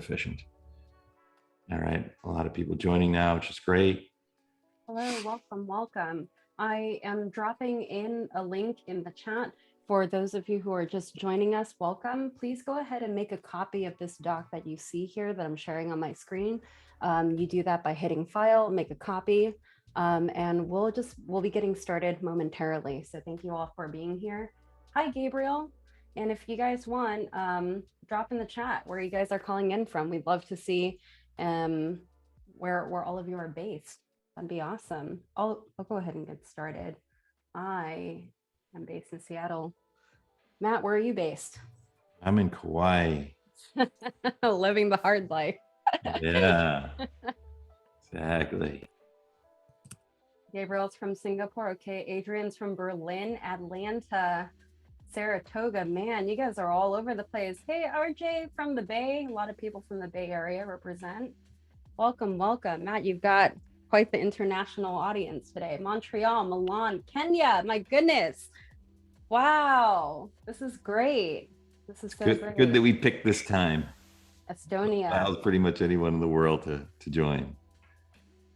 efficient. All right, a lot of people joining now, which is great. Hello, welcome, welcome. I am dropping in a link in the chat for those of you who are just joining us. Welcome. Please go ahead and make a copy of this doc that you see here that I'm sharing on my screen. You do that by hitting File, make a copy, and we'll be getting started momentarily. So thank you all for being here. Hi, Gabriel. And if you guys want, drop in the chat where you guys are calling in from. We'd love to see where all of you are based. That'd be awesome. I'll go ahead and get started. I am based in Seattle. Matt, where are you based? I'm in Kauai. Living the hard life. Yeah, exactly. Gabriel's from Singapore. Okay, Adrian's from Berlin, Atlanta, Saratoga. Man, you guys are all over the place. Hey, RJ from the Bay. A lot of people from the Bay Area represent. Welcome, welcome. Matt, you've got quite the international audience today. Montreal, Milan, Kenya. My goodness. Wow. This is great. This is so great. Good that we picked this time. Estonia. Allows pretty much anyone in the world to join.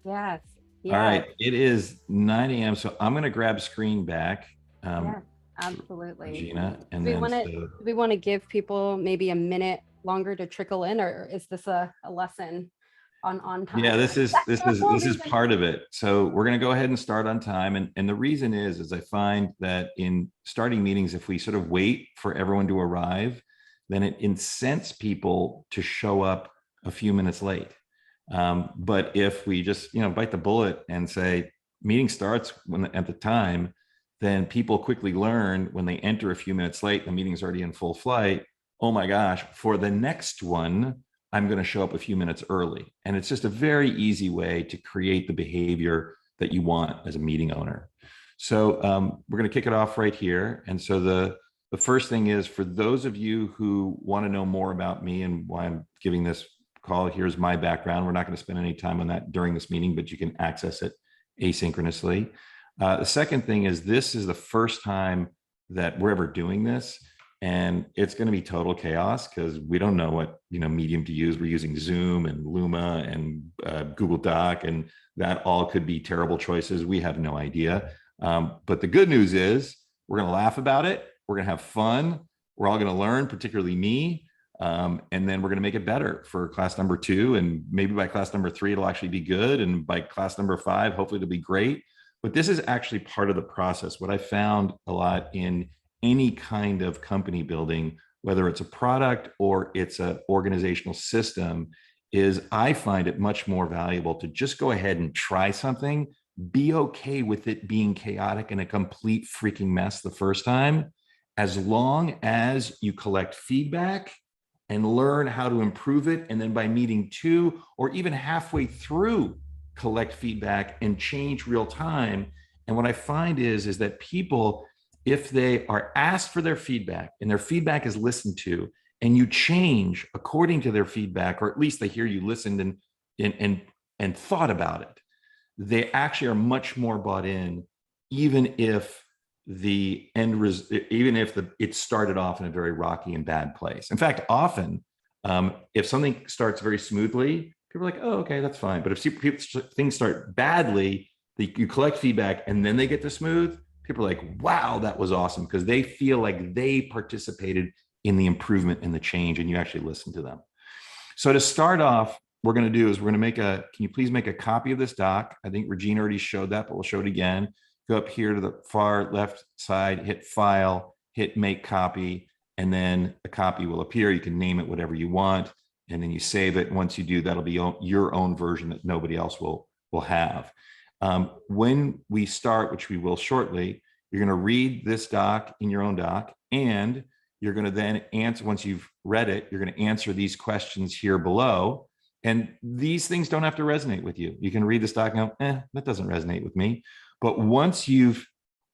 Yes. All right. It is 9 a.m. So I'm going to grab screen back. Yeah, absolutely. Regina. And do we want to give people maybe a minute longer to trickle in, or is this a lesson on time? Yeah, this is part of it. So we're going to go ahead and start on time. And the reason is I find that in starting meetings, if we sort of wait for everyone to arrive, then it incents people to show up a few minutes late. But if we just, bite the bullet and say meeting starts at the time, then people quickly learn when they enter a few minutes late, the meeting's already in full flight. Oh my gosh, for the next one, I'm going to show up a few minutes early. And it's just a very easy way to create the behavior that you want as a meeting owner. So we're going to kick it off right here. And so the first thing is, for those of you who want to know more about me and why I'm giving this call, here's my background. We're not going to spend any time on that during this meeting, but you can access it asynchronously. The second thing is, this is the first time that we're ever doing this. And it's going to be total chaos because we don't know what medium to use. We're using Zoom and Luma and Google Doc, and that all could be terrible choices. We have no idea. But the good news is we're going to laugh about it. We're going to have fun. We're all going to learn, particularly me. And then we're going to make it better for class number 2. And maybe by class number 3, it'll actually be good. And by class number 5, hopefully it'll be great. But this is actually part of the process. What I found a lot in any kind of company building, whether it's a product or it's an organizational system, is I find it much more valuable to just go ahead and try something, be okay with it being chaotic and a complete freaking mess the first time, as long as you collect feedback and learn how to improve it. And then by meeting 2 or even halfway through, collect feedback and change real time. And what I find is that people, if they are asked for their feedback and their feedback is listened to, and you change according to their feedback, or at least they hear you listened and thought about it, they actually are much more bought in, even if it started off in a very rocky and bad place. In fact, often, if something starts very smoothly, people are like, oh, okay, that's fine. But if things start badly, you collect feedback and then they get to smooth, people are like, wow, that was awesome, because they feel like they participated in the improvement and the change, and you actually listen to them. So to start off, we're going to do is can you please make a copy of this doc? I think Regina already showed that, but we'll show it again. Go up here to the far left side, hit File, hit Make Copy, and then a copy will appear. You can name it whatever you want, and then you save it. Once you do, that'll be your own version that nobody else will have. When we start, which we will shortly, you're going to read this doc in your own doc, and you're going to then answer, once you've read it, you're going to answer these questions here below. And these things don't have to resonate with you. You can read this doc and go, that doesn't resonate with me. But once you've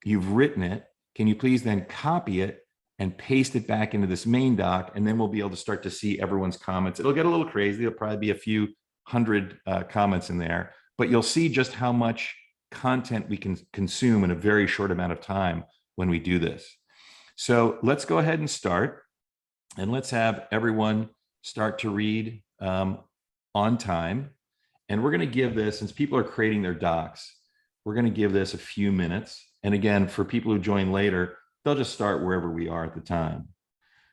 written it, can you please then copy it and paste it back into this main doc, and then we'll be able to start to see everyone's comments. It'll get a little crazy. There'll probably be a few hundred comments in there, but you'll see just how much content we can consume in a very short amount of time when we do this. So let's go ahead and start, and let's have everyone start to read on time. And we're going to give this, since people are creating their docs, we're going to give this a few minutes. And again, for people who join later, they'll just start wherever we are at the time.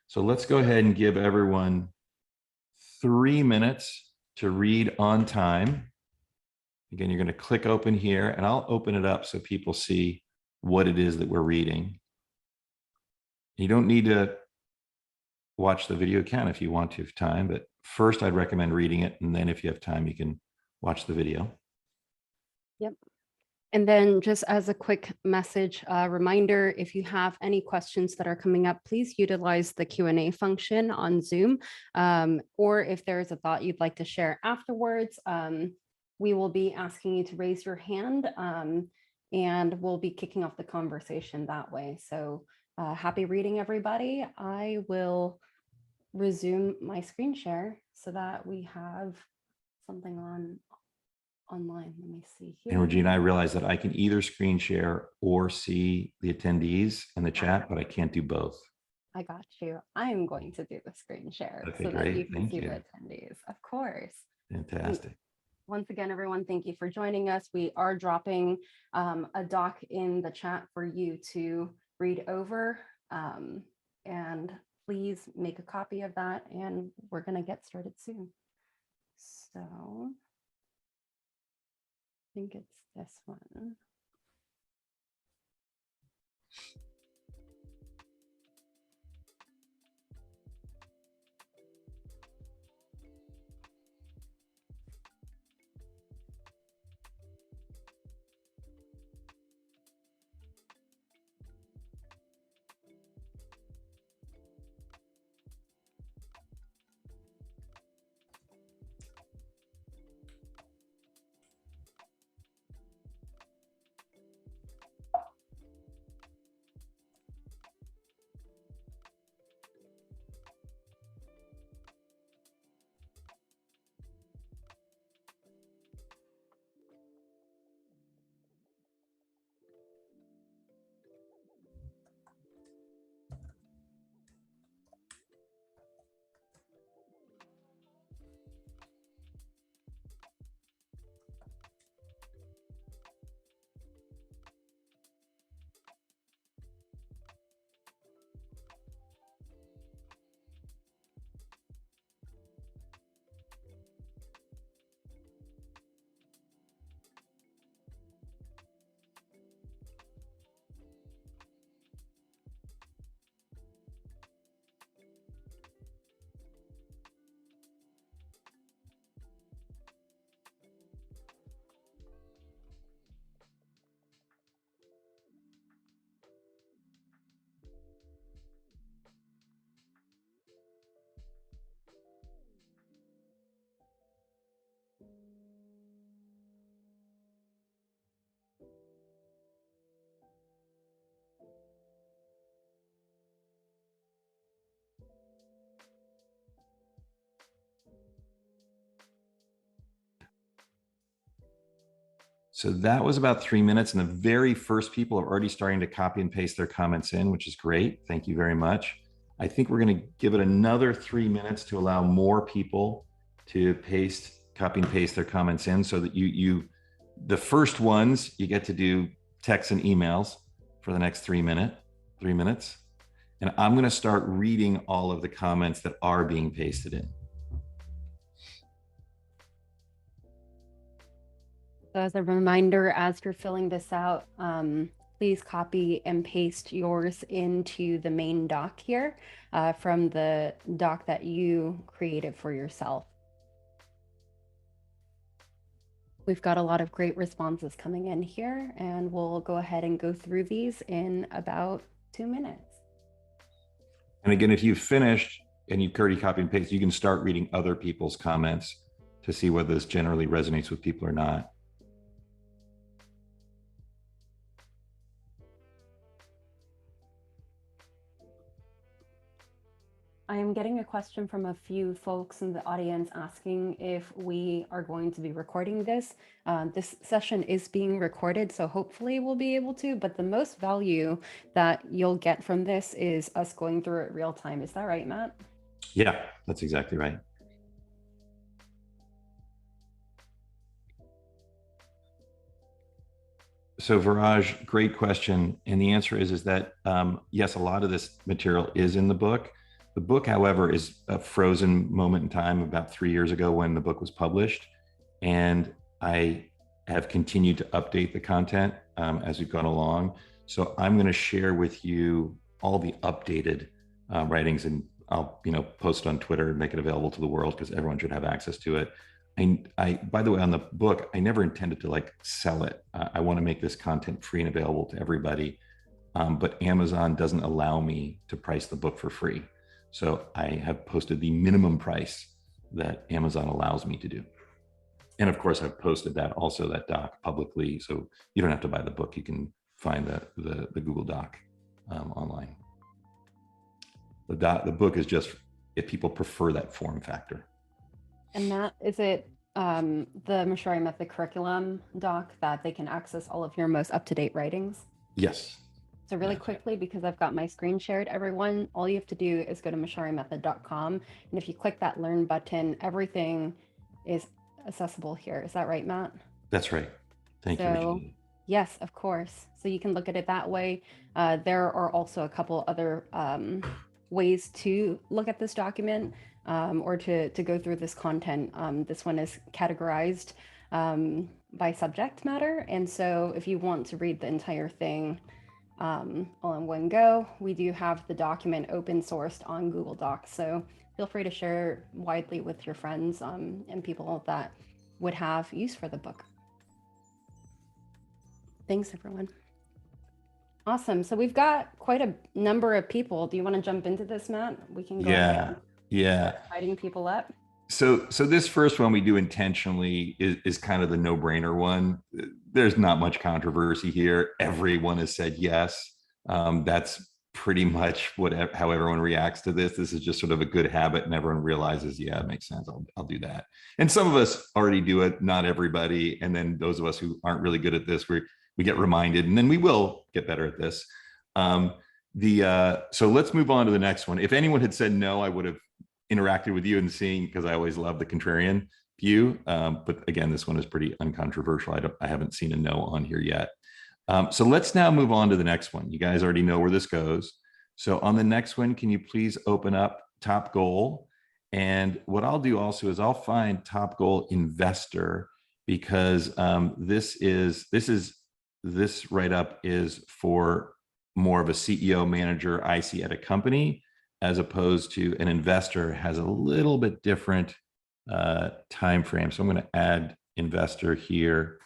So let's go ahead and give everyone 3 minutes to read on time. Again, you're going to click open here, and I'll open it up so people see what it is that we're reading. You don't need to watch the video again if you want to have time, but first I'd recommend reading it. And then if you have time, you can watch the video. Yep. And then just as a quick message, reminder, if you have any questions that are coming up, please utilize the Q&A function on Zoom. Or if there's a thought you'd like to share afterwards, we will be asking you to raise your hand and we'll be kicking off the conversation that way. So happy reading, everybody. I will resume my screen share so that we have something online. Let me see here. And Regina, I realize that I can either screen share or see the attendees in the chat, but I can't do both. I got you. I am going to do the screen share Okay, so great. that you can Thank see you. the attendees. Of course. Fantastic. Once again, everyone, thank you for joining us. We are dropping a doc in the chat for you to read over. And please make a copy of that, and we're going to get started soon. So I think it's this one. So that was about 3 minutes. And the very first people are already starting to copy and paste their comments in, which is great. Thank you very much. I think we're going to give it another 3 minutes to allow more people to copy and paste their comments in, so that the first ones, you get to do texts and emails for the next 3 minutes. And I'm going to start reading all of the comments that are being pasted in. So as a reminder, as you're filling this out, please copy and paste yours into the main doc here from the doc that you created for yourself. We've got a lot of great responses coming in here, and we'll go ahead and go through these in about 2 minutes. And again, if you've finished and you've already copied and pasted, you can start reading other people's comments to see whether this generally resonates with people or not. I am getting a question from a few folks in the audience asking if we are going to be recording this. This session is being recorded, so hopefully we'll be able to, but the most value that you'll get from this is us going through it real time. Is that right, Matt? Yeah, that's exactly right. So Viraj, great question. And the answer is that yes, a lot of this material is in the book. The book, however, is a frozen moment in time about 3 years ago when the book was published. And I have continued to update the content as we've gone along. So I'm going to share with you all the updated writings, and I'll post on Twitter and make it available to the world because everyone should have access to it. By the way, on the book, I never intended to like sell it. I want to make this content free and available to everybody. But Amazon doesn't allow me to price the book for free. So I have posted the minimum price that Amazon allows me to do. And of course, I've posted that doc publicly. So you don't have to buy the book. You can find the Google Doc online. The book is just if people prefer that form factor. And Matt, is it the Mochary Method curriculum doc that they can access all of your most up-to-date writings? Yes. So really quickly, because I've got my screen shared, everyone, all you have to do is go to mocharymethod.com. And if you click that learn button, everything is accessible here. Is that right, Matt? That's right. Thank you. Yes, of course. So you can look at it that way. There are also a couple other ways to look at this document or to go through this content. This one is categorized by subject matter. And so if you want to read the entire thing all in one go, we do have the document open sourced on Google Docs. So feel free to share widely with your friends and people that would have use for the book. Thanks, everyone. Awesome. So we've got quite a number of people. Do you want to jump into this, Matt? We can go ahead and start inviting people up. So this first one we do intentionally is kind of the no-brainer one. There's not much controversy here. Everyone has said yes. That's pretty much how everyone reacts to this. This is just sort of a good habit, and everyone realizes, yeah, it makes sense. I'll do that. And some of us already do it, not everybody. And then those of us who aren't really good at this, we get reminded, and then we will get better at this. So let's move on to the next one. If anyone had said no, I would have interacted with you and seeing, because I always love the contrarian view. But again, this one is pretty uncontroversial. I haven't seen a no on here yet. So let's now move on to the next one. You guys already know where this goes. So on the next one, can you please open up Top Goal? And what I'll do also is I'll find Top Goal Investor, because this write-up is for more of a CEO manager I see at a company, as opposed to an investor has a little bit different time frame. So I'm going to add investor here,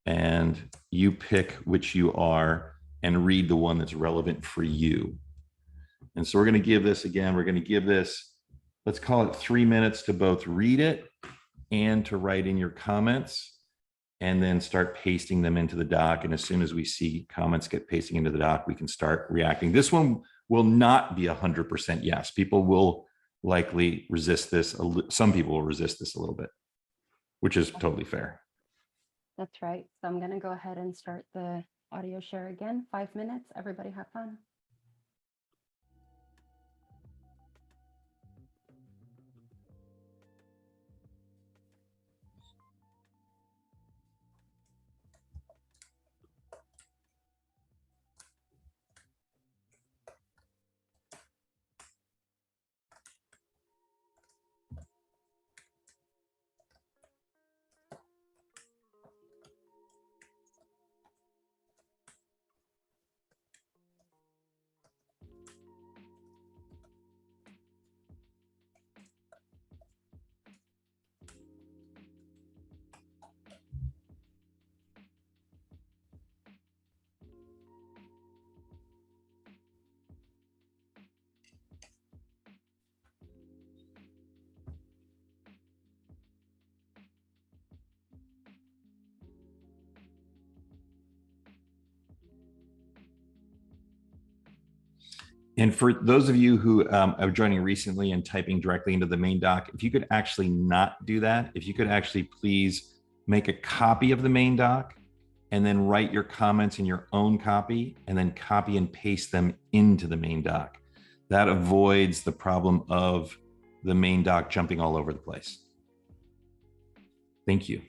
and you pick which you are and read the one that's relevant for you. And so we're going to give this, again, let's call it 3 minutes to both read it and to write in your comments, and then start pasting them into the doc. And as soon as we see comments get pasting into the doc, we can start reacting. This one will not be 100% yes. People will likely resist this. Some people will resist this a little bit, which is totally fair. That's right. So I'm going to go ahead and start the audio share again. 5 minutes. Everybody have fun. And for those of you who are joining recently and typing directly into the main doc, if you could actually not do that, if you could actually please make a copy of the main doc and then write your comments in your own copy and then copy and paste them into the main doc. That avoids the problem of the main doc jumping all over the place. Thank you.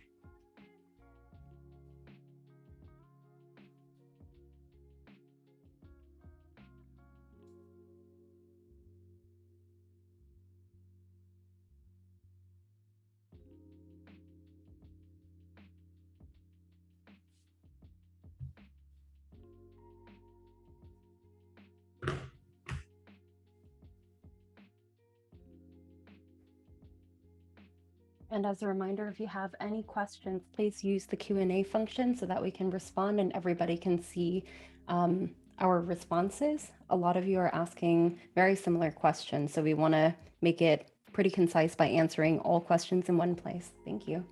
And as a reminder, if you have any questions, please use the Q&A function so that we can respond and everybody can see our responses. A lot of you are asking very similar questions, so we want to make it pretty concise by answering all questions in one place. Thank you.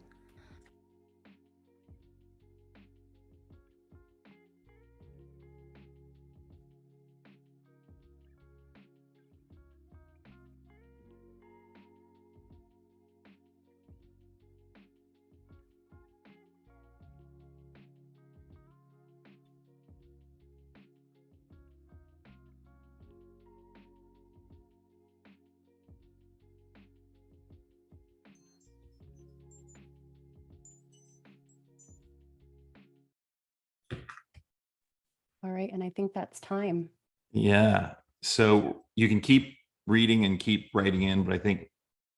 All right, and I think that's time. Yeah. So you can keep reading and keep writing in, but I think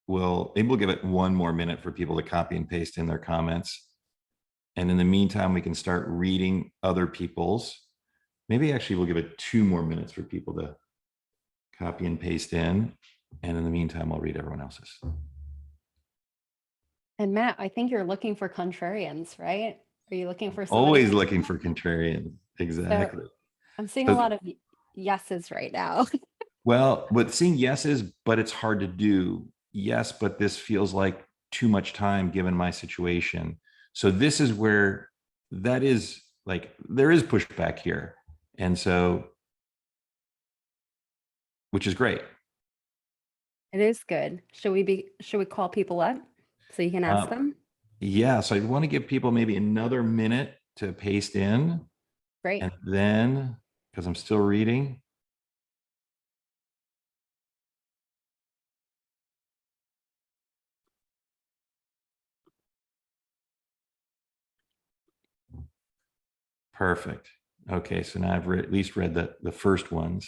maybe we'll give it one more minute for people to copy and paste in their comments. And in the meantime, we can start reading other people's. Maybe actually we'll give it 2 more minutes for people to copy and paste in. And in the meantime, I'll read everyone else's. And Matt, I think you're looking for contrarians, right? Are you looking for somebody? Always looking for contrarians. Exactly. So I'm seeing a lot of yeses right now. Well, but seeing yeses, but it's hard to do. Yes, but this feels like too much time given my situation. So this is where that is like, there is pushback here. And so, which is great. It is good. Should we call people up so you can ask them? Yeah. So I want to give people maybe another minute to paste in. Great. And then, because I'm still reading. Perfect. Okay, so now I've at least read the first ones.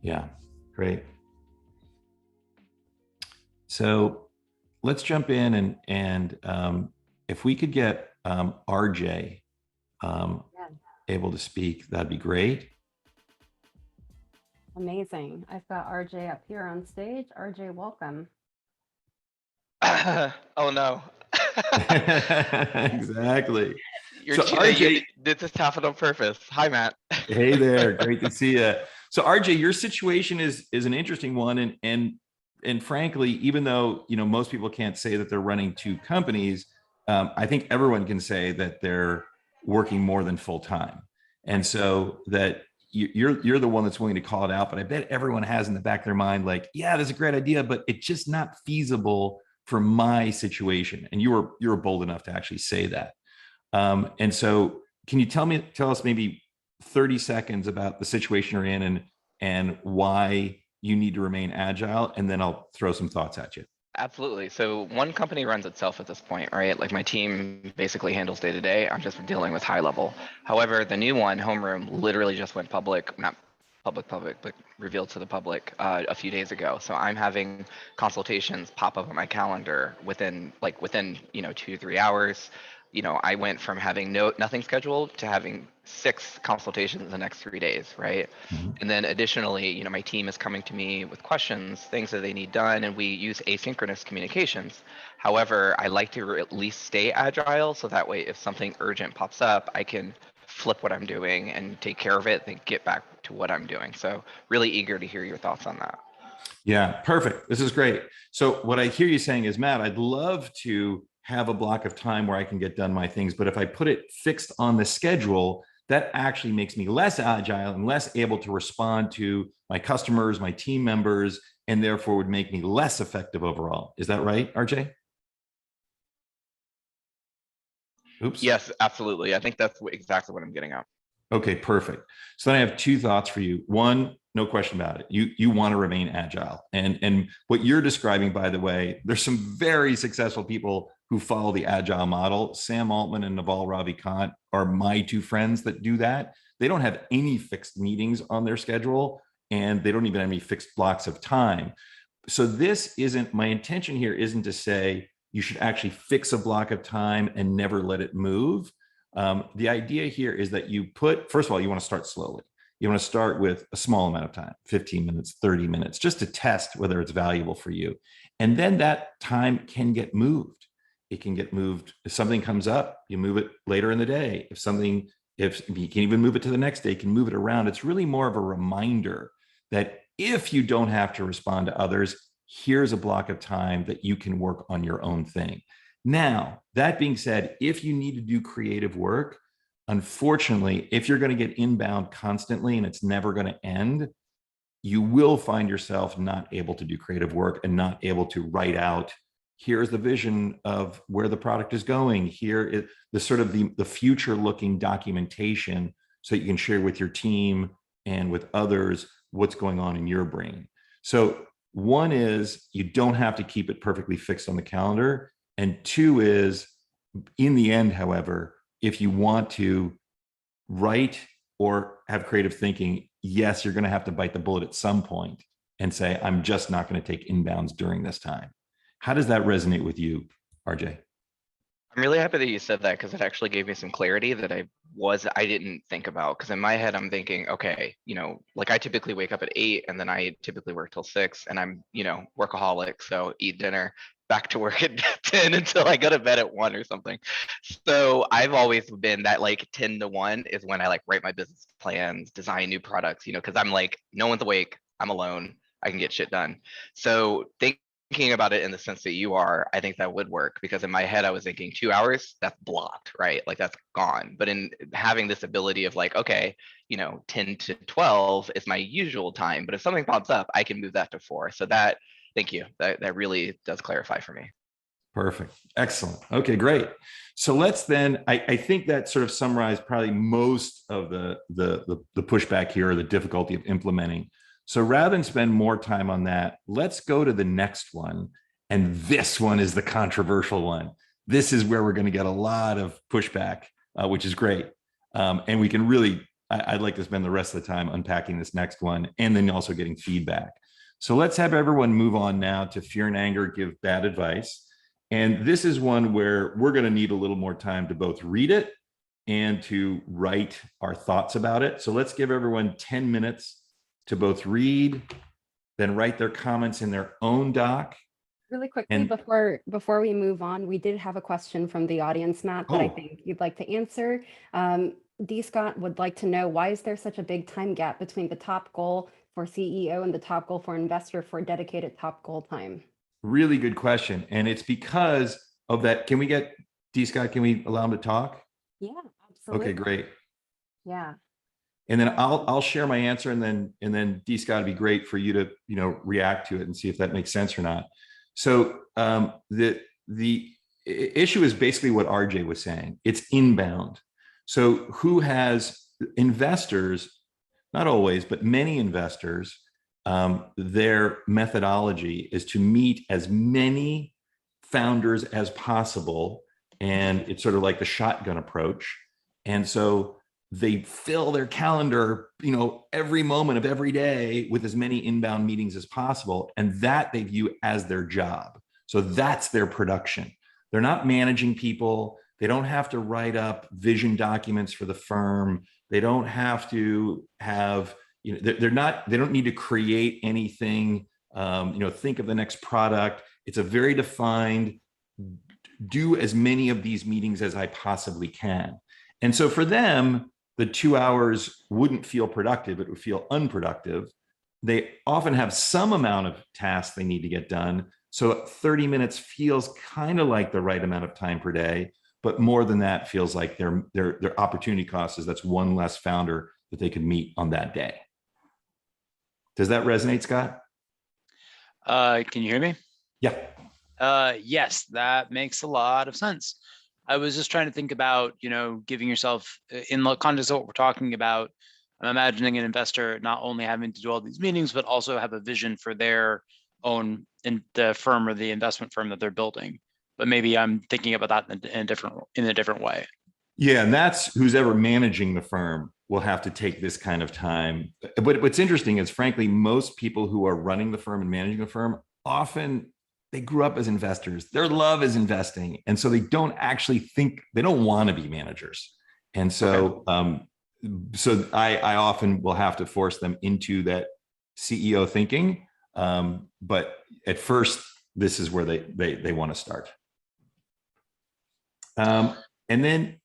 Yeah, great. So let's jump in and if we could get RJ able to speak, that'd be great. Amazing. I've got RJ up here on stage. RJ, welcome. Oh no. Exactly. You're RJ, this is happened on purpose. Hi, Matt. Hey there. Great to see you. So RJ, your situation is an interesting one. And frankly, even though, most people can't say that they're running 2 companies, I think everyone can say that they're working more than full time. And so that you're the one that's willing to call it out, but I bet everyone has in the back of their mind, like, yeah, that's a great idea, but it's just not feasible for my situation. And you were bold enough to actually say that. And so can you tell us maybe 30 seconds about the situation you're in and why you need to remain agile, and then I'll throw some thoughts at you. Absolutely. So one company runs itself at this point, right? Like my team basically handles day to day. I'm just dealing with high level. However, the new one, Homeroom, literally just went public, not public, but revealed to the public a few days ago. So I'm having consultations pop up on my calendar within 2 to 3 hours. I went from having nothing scheduled to having 6 consultations in the next 3 days, right? Mm-hmm. And then additionally, my team is coming to me with questions, things that they need done, and we use asynchronous communications. However, I like to at least stay agile, so that way if something urgent pops up, I can flip what I'm doing and take care of it, then get back to what I'm doing. So really eager to hear your thoughts on that. Yeah, perfect. This is great. So what I hear you saying is, Matt, I'd love to have a block of time where I can get done my things, but if I put it fixed on the schedule, that actually makes me less agile and less able to respond to my customers, my team members, and therefore would make me less effective overall. Is that right, RJ? Oops. Yes, absolutely. I think that's exactly what I'm getting at. Okay, perfect. So then I have 2 thoughts for you. One, no question about it. You want to remain agile. And what you're describing, by the way, there's some very successful people who follow the agile model. Sam Altman and Naval Ravikant are my 2 friends that do that. They don't have any fixed meetings on their schedule, and they don't even have any fixed blocks of time. So my intention here isn't to say you should actually fix a block of time and never let it move. The idea here is that you put, first of all, you want to start slowly. You want to start with a small amount of time, 15 minutes, 30 minutes, just to test whether it's valuable for you. And then that time can get moved. It can get moved. If something comes up, you move it later in the day. If you can even move it to the next day, you can move it around. It's really more of a reminder that if you don't have to respond to others, here's a block of time that you can work on your own thing. Now, that being said, if you need to do creative work, unfortunately, if you're going to get inbound constantly and it's never going to end, you will find yourself not able to do creative work and not able to write out, here's the vision of where the product is going. Here is the sort of the future looking documentation so you can share with your team and with others what's going on in your brain. So one is you don't have to keep it perfectly fixed on the calendar. And two is, in the end, however, if you want to write or have creative thinking, yes, you're going to have to bite the bullet at some point and say, I'm just not going to take inbounds during this time. How does that resonate with you, RJ? I'm really happy that you said that because it actually gave me some clarity that I didn't think about. Because in my head, I'm thinking, okay, like I typically wake up at 8 and then I typically work till 6 and I'm, workaholic. So eat dinner, back to work at 10 until I go to bed at 1 or something. So I've always been that like 10 to 1 is when I like write my business plans, design new products, because I'm like, no one's awake, I'm alone, I can get shit done. So thinking about it in the sense that you are, I think that would work because in my head I was thinking 2 hours, that's blocked, right? Like that's gone. But in having this ability of like, okay, 10 to 12 is my usual time, but if something pops up, I can move that to 4. So that, thank you. That really does clarify for me. Perfect. Excellent. Okay, great. So let's then, I think that sort of summarized probably most of the pushback here, or the difficulty of implementing. So rather than spend more time on that, let's go to the next one. And this one is the controversial one. This is where we're going to get a lot of pushback, which is great. And we can really, I'd like to spend the rest of the time unpacking this next one and then also getting feedback. So let's have everyone move on now to fear and anger give bad advice. And this is one where we're going to need a little more time to both read it and to write our thoughts about it. So let's give everyone 10 minutes to both read, then write their comments in their own doc. Really quickly, before we move on, we did have a question from the audience, Matt, that I think you'd like to answer. D. Scott would like to know, why is there such a big time gap between the top goal for CEO and the top goal for investor for dedicated top goal time? Really good question. And it's because of that. Can we get D. Scott, can we allow him to talk? Yeah, absolutely. Okay, great. Yeah. And then I'll share my answer, and then D. Scott, it'd be great for you to react to it and see if that makes sense or not. So the issue is basically what RJ was saying. It's inbound. So who has investors, not always, but many investors, their methodology is to meet as many founders as possible. And it's sort of like the shotgun approach. And so they fill their calendar, every moment of every day with as many inbound meetings as possible. And that they view as their job. So that's their production. They're not managing people. They don't have to write up vision documents for the firm. They don't have to have, they don't need to create anything, think of the next product. It's a very defined, do as many of these meetings as I possibly can. And so for them, the 2 hours wouldn't feel productive. It would feel unproductive. They often have some amount of tasks they need to get done. So 30 minutes feels kind of like the right amount of time per day, but more than that feels like their opportunity cost is that's one less founder that they could meet on that day. Does that resonate, Scott? Can you hear me? Yeah. Yes, that makes a lot of sense. I was just trying to think about, giving yourself, in the context of what we're talking about, I'm imagining an investor not only having to do all these meetings, but also have a vision for their own, in the firm or the investment firm that they're building. But maybe I'm thinking about that in a different way. Yeah, and that's who's ever managing the firm will have to take this kind of time. But what's interesting is, frankly, most people who are running the firm and managing the firm often they grew up as investors. Their love is investing. And so they don't actually think, they don't want to be managers. And so, so I often will have to force them into that CEO thinking. But at first, this is where they want to start. And then,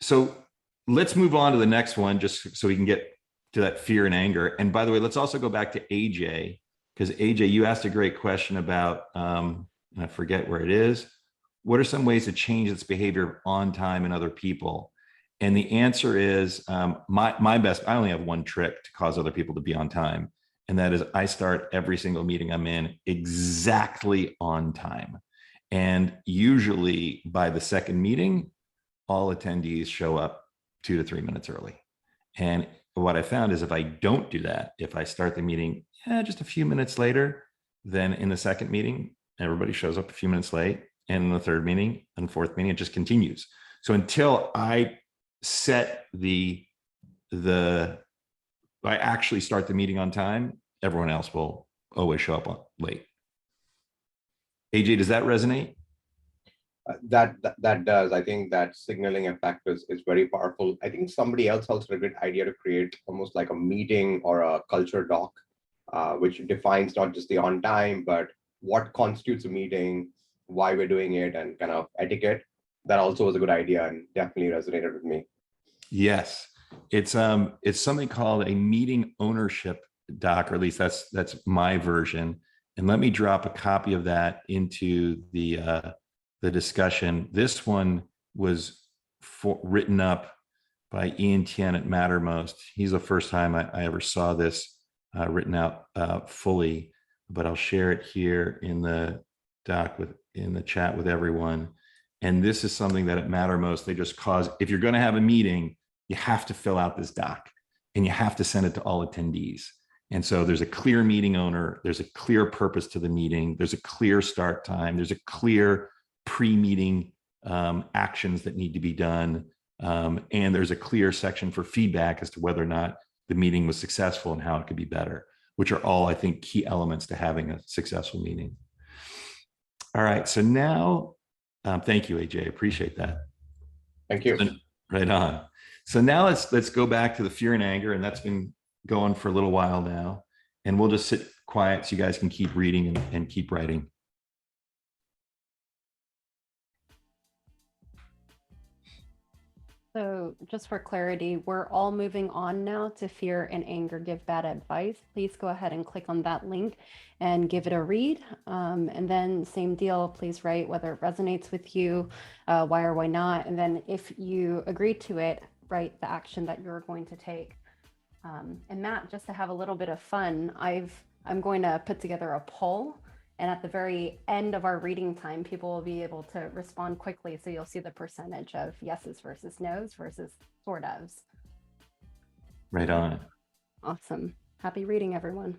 so let's move on to the next one, just so we can get to that fear and anger. And by the way, let's also go back to AJ, because AJ, you asked a great question about, and I forget where it is. What are some ways to change its behavior on time and other people? And the answer is my best. I only have one trick to cause other people to be on time. And that is I start every single meeting I'm in exactly on time. And usually by the second meeting, all attendees show up 2 to 3 minutes early. And what I found is if I don't do that, if I start the meeting just a few minutes later, then in the second meeting, everybody shows up a few minutes late. And in the third meeting and fourth meeting, it just continues. So until I set I actually start the meeting on time, everyone else will always show up late. AJ, does that resonate? That does. I think that signaling effect is very powerful. I think somebody else also had a good idea to create almost like a meeting or a culture doc, which defines not just the on time, but what constitutes a meeting, why we're doing it, and kind of etiquette. That also was a good idea and definitely resonated with me. Yes, it's something called a meeting ownership doc, or at least that's my version. And let me drop a copy of that into the discussion. This one was written up by Ian Tien at Mattermost. He's the first time I ever saw this written out fully, but I'll share it here in the doc in the chat with everyone. And this is something that at Mattermost, they just cause, if you're going to have a meeting, you have to fill out this doc and you have to send it to all attendees. And so there's a clear meeting owner, there's a clear purpose to the meeting, there's a clear start time, there's a clear pre-meeting actions that need to be done. And there's a clear section for feedback as to whether or not the meeting was successful and how it could be better, which are all, I think, key elements to having a successful meeting. All right, so now, thank you, AJ, I appreciate that. Thank you. Right on. So now let's go back to the fear and anger, and that's been going for a little while now. And we'll just sit quiet so you guys can keep reading and keep writing. So just for clarity, we're all moving on now to fear and anger give bad advice. Please go ahead and click on that link and give it a read. And then same deal, please write whether it resonates with you, why or why not. And then if you agree to it, write the action that you're going to take. And Matt, just to have a little bit of fun, I'm going to put together a poll. And at the very end of our reading time, people will be able to respond quickly. So you'll see the percentage of yeses versus nos versus sort ofs. Right on. Awesome. Happy reading, everyone.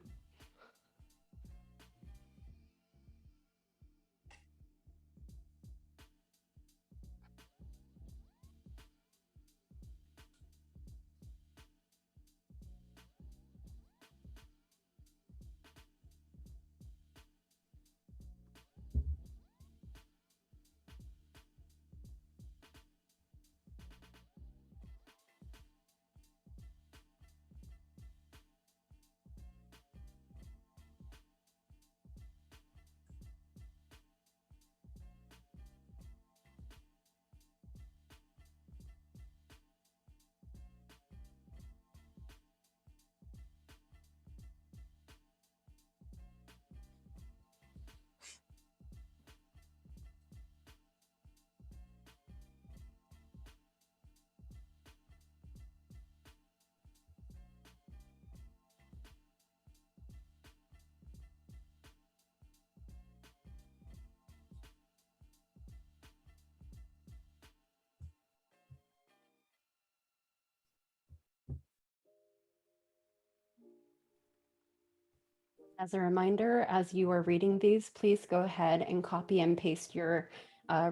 As a reminder, as you are reading these, please go ahead and copy and paste your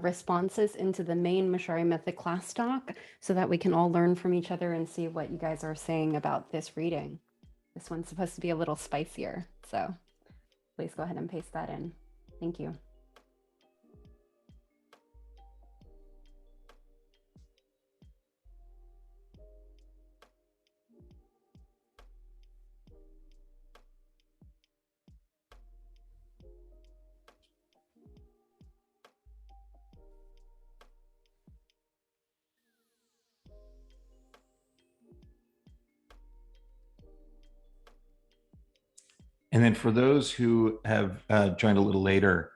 responses into the main Mochary Method class doc so that we can all learn from each other and see what you guys are saying about this reading. This one's supposed to be a little spicier, so please go ahead and paste that in. Thank you. And then for those who have joined a little later,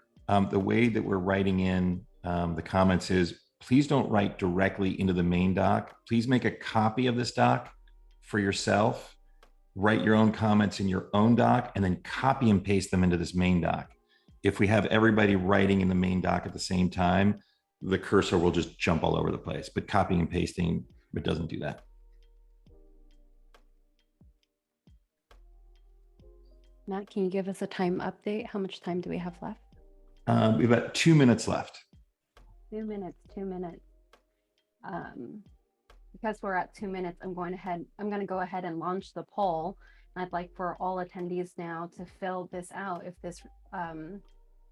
the way that we're writing in the comments is please don't write directly into the main doc. Please make a copy of this doc for yourself, write your own comments in your own doc, and then copy and paste them into this main doc. If we have everybody writing in the main doc at the same time, the cursor will just jump all over the place. But copying and pasting, it doesn't do that. Matt, can you give us a time update? How much time do we have left? We have about 2 minutes left. 2 minutes, 2 minutes. Because we're at 2 minutes, I'm going to go ahead and launch the poll. I'd like for all attendees now to fill this out if this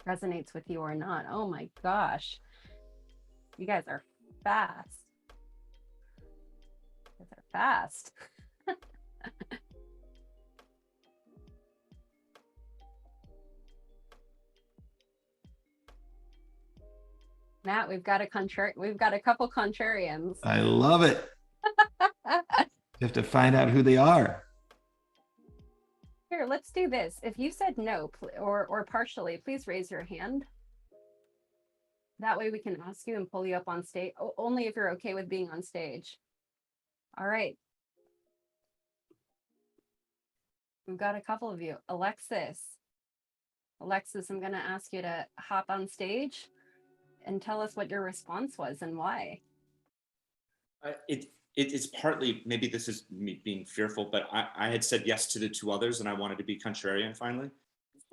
resonates with you or not. Oh my gosh. You guys are fast. You guys are fast. Matt, we've got a couple contrarians. I love it. You have to find out who they are. Here, let's do this. If you said no or partially, please raise your hand. That way we can ask you and pull you up on stage, only if you're okay with being on stage. All right. We've got a couple of you. Alexis, I'm going to ask you to hop on stage and tell us what your response was and why. It's partly, maybe this is me being fearful, but I had said yes to the two others and I wanted to be contrarian finally.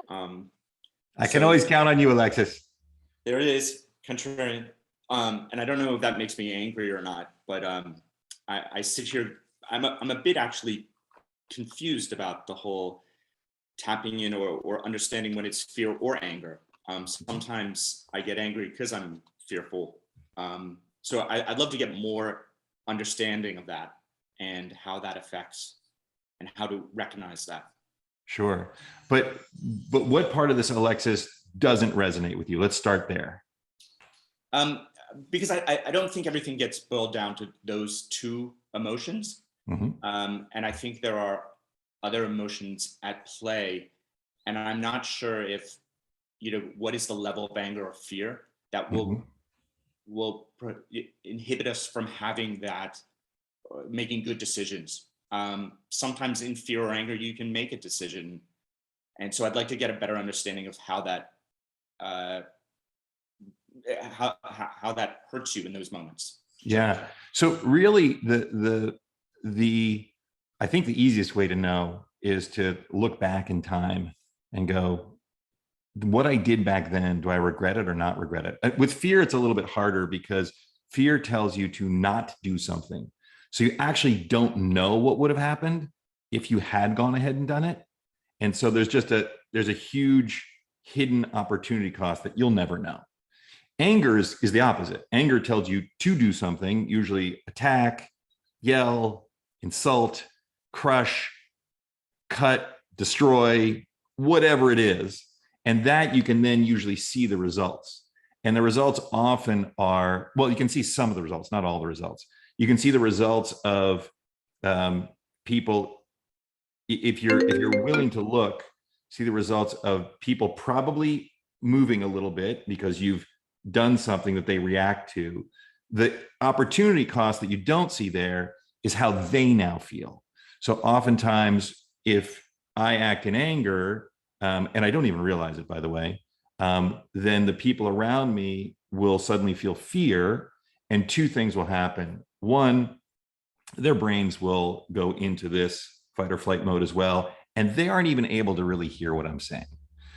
I can always count on you, Alexis. There it is, contrarian. And I don't know if that makes me angry or not, but I sit here, I'm a bit actually confused about the whole tapping in or understanding when it's fear or anger. Sometimes I get angry because I'm fearful. So I'd love to get more understanding of that and how that affects and how to recognize that. Sure. But what part of this, Alexis, doesn't resonate with you? Let's start there. Because I don't think everything gets boiled down to those two emotions. Mm-hmm. And I think there are other emotions at play. And I'm not sure if, what is the level of anger or fear that will inhibit us from having that, making good decisions. Sometimes in fear or anger, you can make a decision. And so I'd like to get a better understanding of how that, how that hurts you in those moments. Yeah. So really I think the easiest way to know is to look back in time and go, what I did back then, do I regret it or not regret it? With fear, it's a little bit harder because fear tells you to not do something. So you actually don't know what would have happened if you had gone ahead and done it. And so there's a huge hidden opportunity cost that you'll never know. Anger is the opposite. Anger tells you to do something, usually attack, yell, insult, crush, cut, destroy, whatever it is. And that you can then usually see the results. And the results often are, well, you can see some of the results, not all the results. You can see the results of people, if you're willing to look, see the results of people probably moving a little bit because you've done something that they react to. The opportunity cost that you don't see there is how they now feel. So oftentimes, if I act in anger, and I don't even realize it, by the way, then the people around me will suddenly feel fear, and two things will happen. One, their brains will go into this fight or flight mode as well, and they aren't even able to really hear what I'm saying.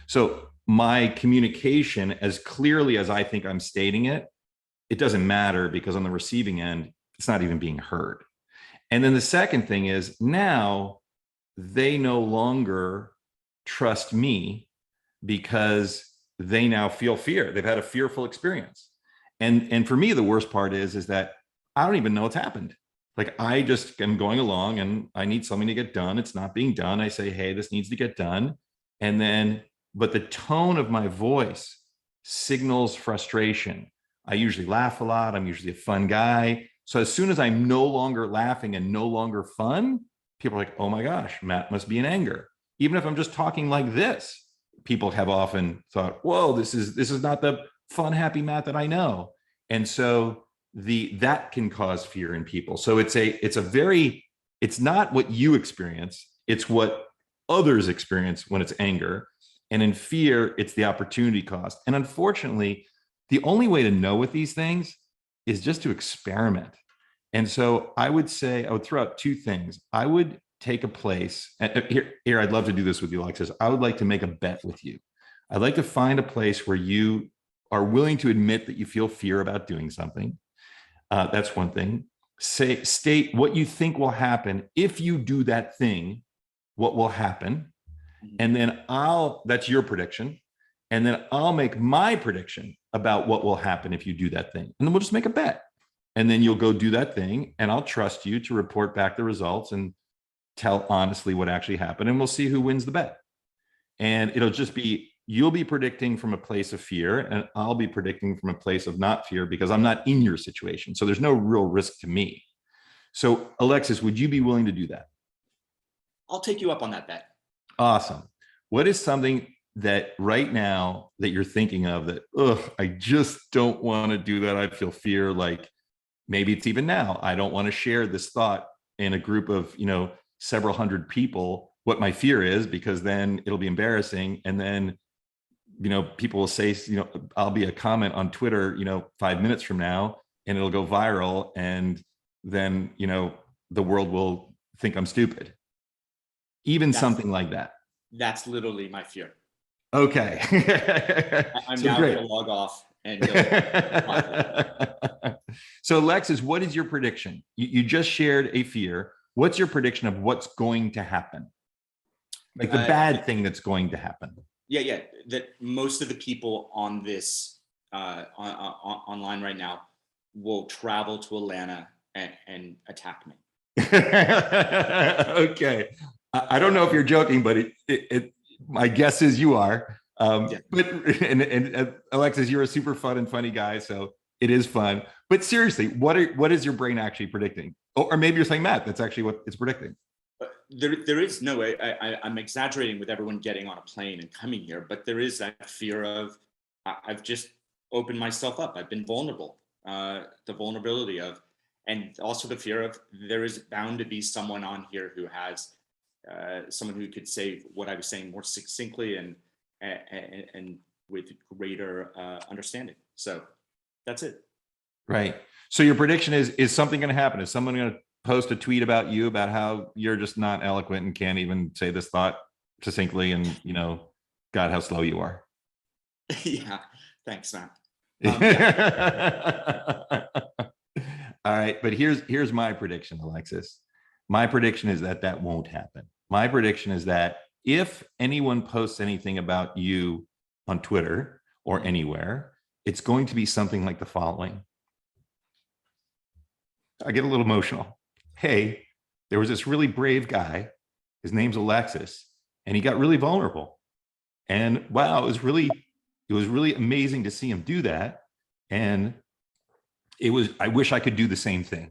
So my communication, as clearly as I think I'm stating it, it doesn't matter because on the receiving end, it's not even being heard. And then the second thing is now they no longer trust me because they now feel fear. They've had a fearful experience. And for me, the worst part is that I don't even know what's happened. Like I just am going along and I need something to get done. It's not being done. I say, hey, this needs to get done. And then, but the tone of my voice signals frustration. I usually laugh a lot. I'm usually a fun guy. So as soon as I'm no longer laughing and no longer fun, people are like, oh my gosh, Matt must be in anger. Even if I'm just talking like this, people have often thought, whoa, this is not the fun, happy Matt that I know. And so that can cause fear in people. So it's not what you experience, it's what others experience when it's anger. And in fear, it's the opportunity cost. And unfortunately, the only way to know with these things is just to experiment. And so I would throw out two things. I would take a place, and here, I'd love to do this with you, Alexis. I would like to make a bet with you. I'd like to find a place where you are willing to admit that you feel fear about doing something. That's one thing. State what you think will happen if you do that thing, what will happen. And then that's your prediction. And then I'll make my prediction about what will happen if you do that thing. And then we'll just make a bet. And then you'll go do that thing, and I'll trust you to report back the results and tell honestly what actually happened. And we'll see who wins the bet. And it'll just be, you'll be predicting from a place of fear, and I'll be predicting from a place of not fear, because I'm not in your situation. So there's no real risk to me. So Alexis, would you be willing to do that? I'll take you up on that bet. Awesome. What is something that right now that you're thinking of that, I just don't want to do that? I feel fear. Like maybe it's even now, I don't want to share this thought in a group of, several hundred people, what my fear is, because then it'll be embarrassing. And then, people will say, I'll be a comment on Twitter, 5 minutes from now, and it'll go viral. And then, the world will think I'm stupid. Something like that. That's literally my fear. Okay. I'm So now great. going to log off and So Alexis, what is your prediction? You just shared a fear. What's your prediction of what's going to happen? Like the bad thing that's going to happen. Yeah. That most of the people on this online right now will travel to Atlanta and attack me. Okay. I don't know if you're joking, but my guess is you are. Yeah. But Alexis, you're a super fun and funny guy, so it is fun. But seriously, what is your brain actually predicting? Or maybe you're saying, Matt, that's actually what it's predicting. There is no way. I'm exaggerating with everyone getting on a plane and coming here, but there is that fear of, I've just opened myself up. I've been vulnerable. The vulnerability of, and also the fear of, there is bound to be someone on here who has someone who could say what I was saying more succinctly and with greater understanding. So that's it. Right. So your prediction is something going to happen? Is someone going to post a tweet about you about how you're just not eloquent and can't even say this thought succinctly, and God, how slow you are? Yeah. Thanks, Matt. All right, but here's my prediction, Alexis. My prediction is that won't happen. My prediction is that if anyone posts anything about you on Twitter or anywhere, it's going to be something like the following. I get a little emotional. Hey, there was this really brave guy. His name's Alexis, and he got really vulnerable. And wow, it was really amazing to see him do that. And I wish I could do the same thing,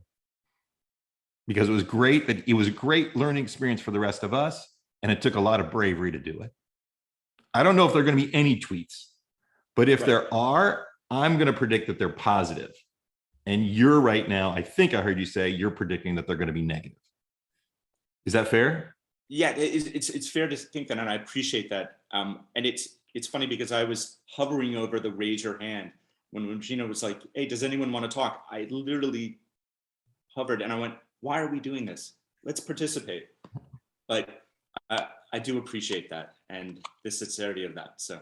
because it was a great learning experience for the rest of us. And it took a lot of bravery to do it. I don't know if there are going to be any tweets, but if there are, I'm going to predict that they're positive. And you're right now, I think I heard you say you're predicting that they're going to be negative. Is that fair? Yeah, it's fair to think that, and I appreciate that. And it's funny because I was hovering over the raise your hand when Gina was like, hey, does anyone want to talk? I literally hovered and I went, why are we doing this? Let's participate. But I do appreciate that and the sincerity of that. So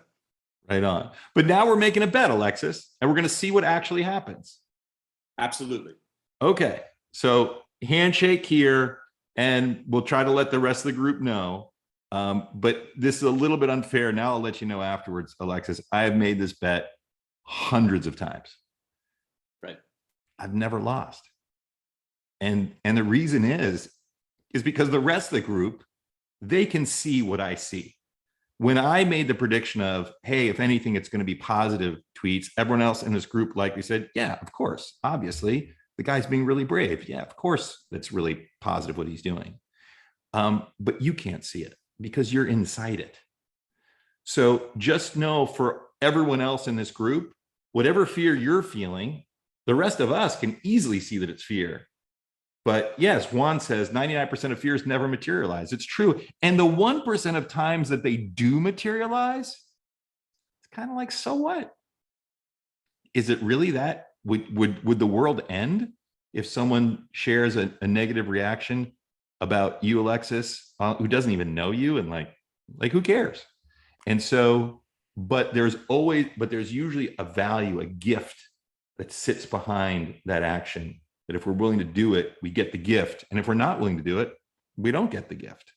right on. But now we're making a bet, Alexis, and we're going to see what actually happens. Absolutely. Okay. So handshake here, and we'll try to let the rest of the group know. But this is a little bit unfair. Now I'll let you know afterwards, Alexis. I have made this bet hundreds of times. Right. I've never lost. And the reason is because the rest of the group, they can see what I see. When I made the prediction of, hey, if anything, it's going to be positive tweets, everyone else in this group likely said, yeah, of course, obviously, the guy's being really brave. Yeah, of course, that's really positive what he's doing. But you can't see it. because you're inside it. So just know for everyone else in this group, whatever fear you're feeling, the rest of us can easily see that it's fear. But yes, Juan says 99% of fears never materialize. It's true. And the 1% of times that they do materialize, it's kind of like, so what? Is it really that? Would the world end if someone shares a negative reaction about you, Alexis, who doesn't even know you, and like who cares? And so, but there's usually a value, a gift that sits behind that action, that if we're willing to do it, we get the gift. And if we're not willing to do it, we don't get the gift.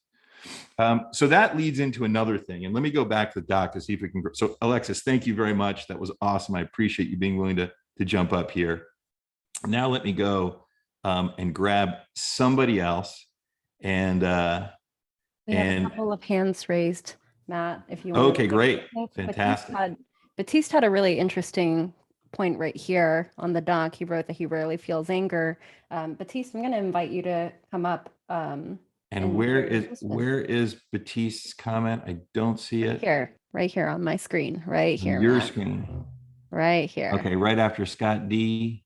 So that leads into another thing. And let me go back to the doc to see if we can. So Alexis, thank you very much. That was awesome. I appreciate you being willing to jump up here. Now let me go and grab somebody else. And we have a couple of hands raised, Matt, if you want. Okay, great. Fantastic. Baptiste had a really interesting point right here on the doc. He wrote that he rarely feels anger. Baptiste, I'm going to invite you to come up. And where is Baptiste's comment? I don't see it. Right here on my screen, right here. Your Matt. screen. Right here. Okay, right after Scott D.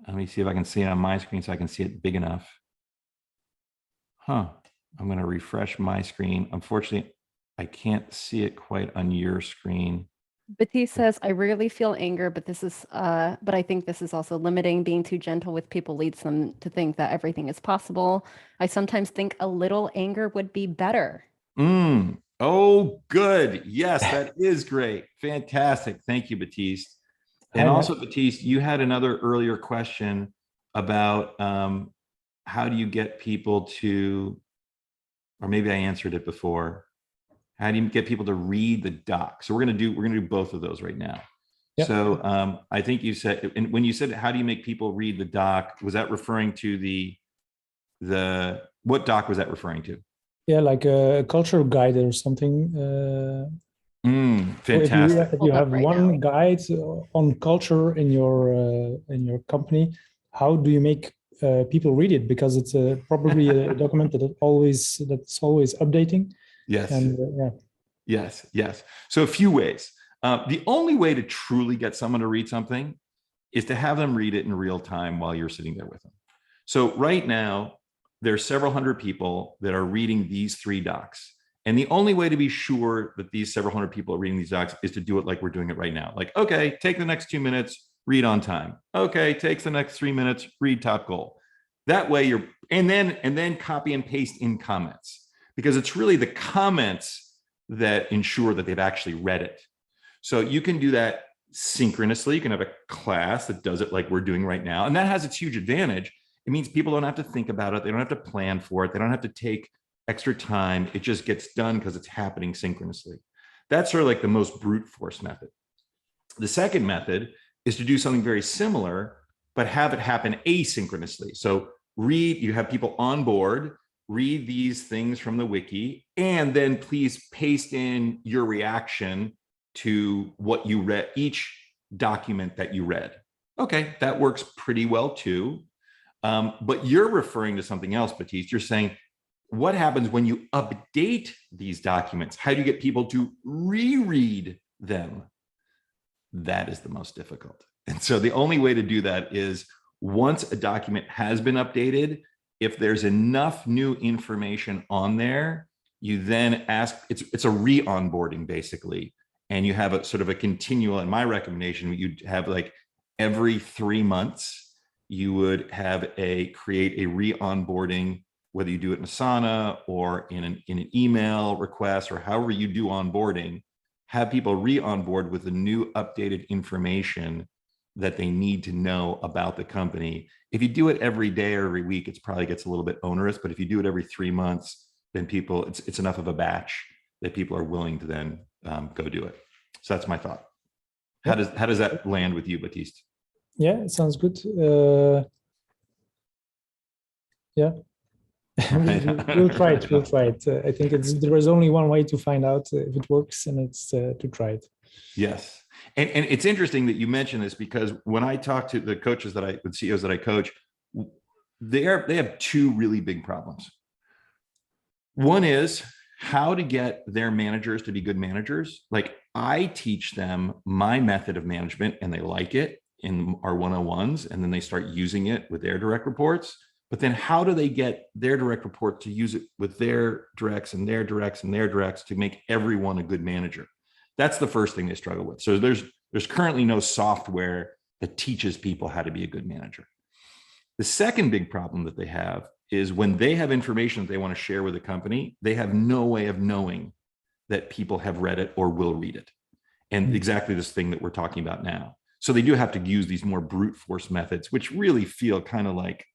Let me see if I can see it on my screen so I can see it big enough. Huh. I'm going to refresh my screen. Unfortunately, I can't see it quite on your screen. Baptiste says, I rarely feel anger, but I think this is also limiting. Being too gentle with people leads them to think that everything is possible. I sometimes think a little anger would be better. Oh, good. Yes, that is great. Fantastic. Thank you, Baptiste. And also, Baptiste, you had another earlier question about how do you get people to, or maybe I answered it before. How do you get people to read the doc? So we're gonna do both of those right now. Yep. So I think you said, and when you said how do you make people read the doc, was that referring to the what doc was that referring to? Yeah, like a culture guide or something. Fantastic. If you have one guide on culture in your company, how do you make people read it? Because it's probably a document that's always updating. Yes. And, Yes. So a few ways. The only way to truly get someone to read something is to have them read it in real time while you're sitting there with them. So right now, there's several hundred people that are reading these 3 docs. And the only way to be sure that these several hundred people are reading these docs is to do it like we're doing it right now. Like, okay, take the next 2 minutes, read on time. Okay, takes the next 3 minutes, read top goal. That way and then copy and paste in comments, because it's really the comments that ensure that they've actually read it. So you can do that synchronously. You can have a class that does it like we're doing right now. And that has its huge advantage. It means people don't have to think about it. They don't have to plan for it. They don't have to take extra time. It just gets done because it's happening synchronously. That's sort of like the most brute force method. The second method is to do something very similar, but have it happen asynchronously. So you have people on board, read these things from the wiki, and then please paste in your reaction to what you read, each document that you read. Okay, that works pretty well too. But you're referring to something else, Baptiste. You're saying, what happens when you update these documents? How do you get people to reread them? That is the most difficult. And so the only way to do that is once a document has been updated, if there's enough new information on there, you then ask, it's a re-onboarding basically. And you have a sort of a continual, and my recommendation, you'd have like every 3 months, you would have create a re-onboarding, whether you do it in Asana or in an email request or however you do onboarding, have people re-onboard with the new updated information that they need to know about the company. If you do it every day or every week, it probably gets a little bit onerous, but if you do it every 3 months, then it's enough of a batch that people are willing to then go do it. So that's my thought. How does that land with you, Baptiste? Yeah, it sounds good. Yeah. We'll try it. I think there is only one way to find out if it works, and it's to try it. Yes. And it's interesting that you mentioned this, because when I talk to the coaches the CEOs that I coach, they have 2 really big problems. One is how to get their managers to be good managers. Like I teach them my method of management and they like it in our 101s, and then they start using it with their direct reports. But then how do they get their direct report to use it with their directs and their directs and their directs to make everyone a good manager? That's the first thing they struggle with. So there's currently no software that teaches people how to be a good manager. The second big problem that they have is when they have information that they want to share with a company, they have no way of knowing that people have read it or will read it. And exactly this thing that we're talking about now. So they do have to use these more brute force methods, which really feel kind of like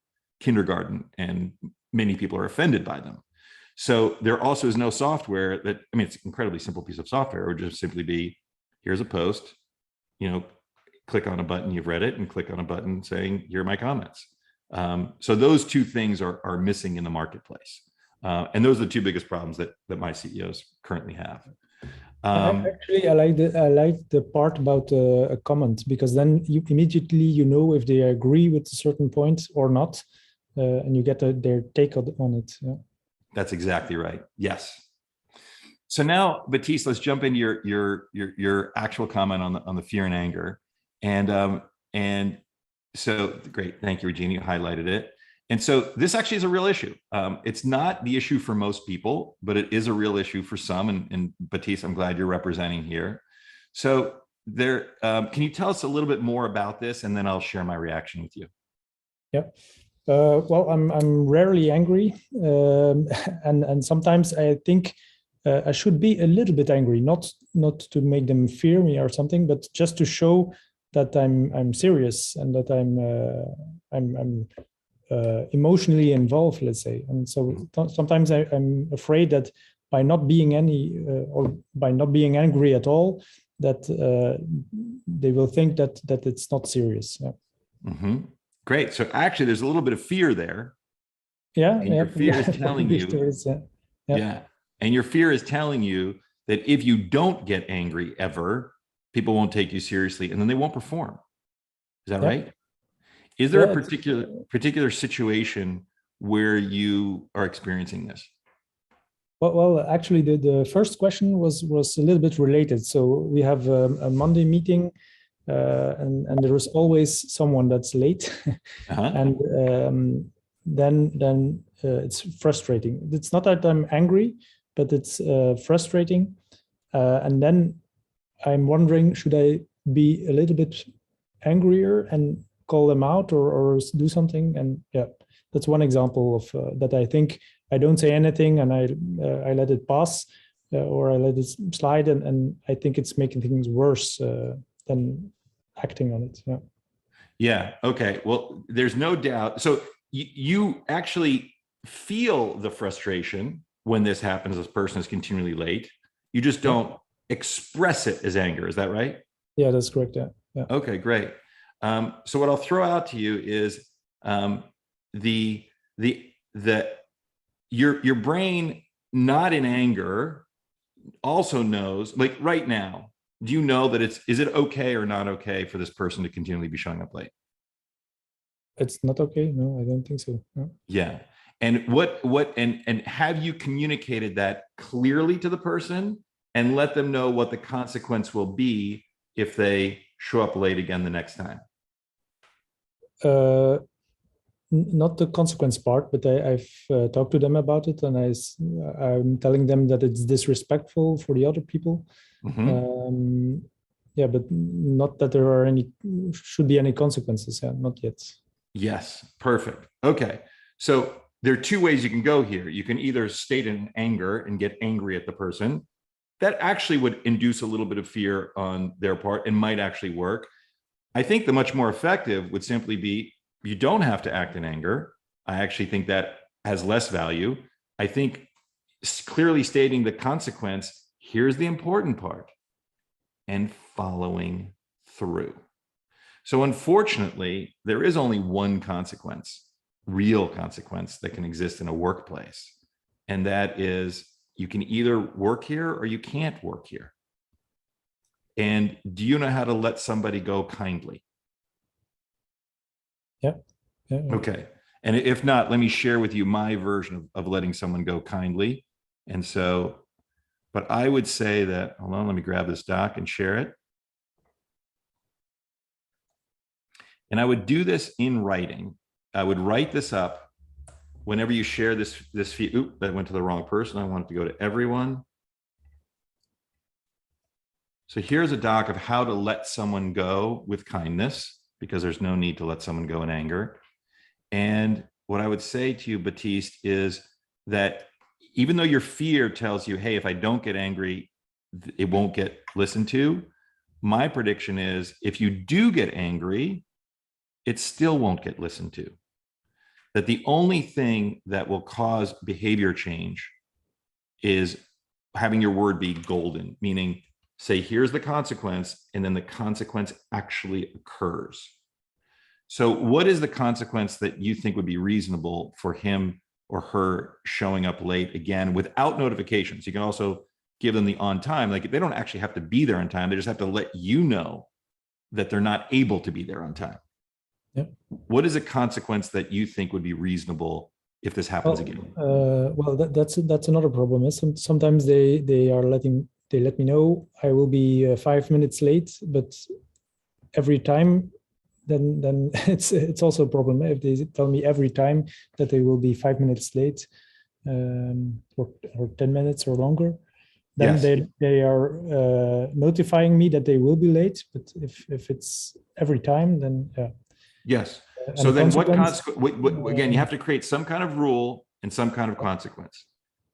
kindergarten, and many people are offended by them. So there also is no software that, I mean, it's an incredibly simple piece of software. It would just simply be, here's a post, click on a button, you've read it, and click on a button saying, here are my comments. So those two things are missing in the marketplace. And those are the two biggest problems that my CEOs currently have. Actually, I like the part about a comment, because then you immediately know if they agree with a certain point or not, and you get their take on it. Yeah. That's exactly right. Yes. So now, Baptiste, let's jump into your actual comment on the fear and anger, and so great. Thank you, Regina. You highlighted it. And so this actually is a real issue. It's not the issue for most people, but it is a real issue for some. And Baptiste, I'm glad you're representing here. So can you tell us a little bit more about this, and then I'll share my reaction with you. Yep. Well, I'm rarely angry, and sometimes I think I should be a little bit angry, not to make them fear me or something, but just to show that I'm serious and that I'm emotionally involved, let's say. And so sometimes I'm afraid that by not being or by not being angry at all, that they will think that it's not serious. Yeah. Mm-hmm. Great. So actually, there's a little bit of fear there. Yeah. And your fear is telling you. Yeah. And your fear is telling you that if you don't get angry ever, people won't take you seriously, and then they won't perform. Is that right? Is there a particular situation where you are experiencing this? Well, actually, the first question was a little bit related. So we have a Monday meeting, and there is always someone that's late, and then it's frustrating. It's not that I'm angry, but it's frustrating, and then I'm wondering, should I be a little bit angrier and call them out or do something? And yeah, that's one example of that. I think I don't say anything and I let it pass, or I let it slide, and I think it's making things worse than acting on it. Yeah. Yeah. Okay. Well, there's no doubt. So you actually feel the frustration when this happens. This person is continually late. You just don't express it as anger. Is that right? Yeah, that's correct. Yeah. Yeah. Okay, great. So what I'll throw out to you is your brain, not in anger, also knows, like right now, do you know that is it okay or not okay for this person to continually be showing up late? It's not okay. No, I don't think so. No. Yeah. And and have you communicated that clearly to the person and let them know what the consequence will be if they show up late again the next time? Not the consequence part, but I've talked to them about it, and I'm telling them that it's disrespectful for the other people. Mm-hmm. Yeah, but not that there should be any consequences. Yeah, not yet. Yes, perfect. Okay, so there are two ways you can go here. You can either state in anger and get angry at the person. That actually would induce a little bit of fear on their part and might actually work. I think the much more effective would simply be, you don't have to act in anger. I actually think that has less value. I think clearly stating the consequence, here's the important part, and following through. So unfortunately, there is only one consequence, real consequence, that can exist in a workplace. And that is, you can either work here or you can't work here. And do you know how to let somebody go kindly? Yeah. Okay. And if not, let me share with you my version of letting someone go kindly. And so, but I would say that, hold on, let me grab this doc and share it. And I would do this in writing. I would write this up whenever you share this feed. Oop, that went to the wrong person. I want it to go to everyone. So here's a doc of how to let someone go with kindness, because there's no need to let someone go in anger. And what I would say to you, Baptiste, is that even though your fear tells you, hey, if I don't get angry, it won't get listened to, my prediction is if you do get angry, it still won't get listened to. That the only thing that will cause behavior change is having your word be golden, meaning say, here's the consequence, and then the consequence actually occurs. So what is the consequence that you think would be reasonable for him or her showing up late again without notifications? You can also give them the on time. Like they don't actually have to be there on time. They just have to let you know that they're not able to be there on time. Yep. What is a consequence that you think would be reasonable if this happens again? Well, that's another problem. Is sometimes they let me know I will be 5 minutes late, but every time, then it's also a problem if they tell me every time that they will be 5 minutes late, or 10 minutes or longer. Then Yes. they are notifying me that they will be late. But if it's every time, then yeah. Yes. And So the then what consequence, again, you have to create some kind of rule and some kind of consequence.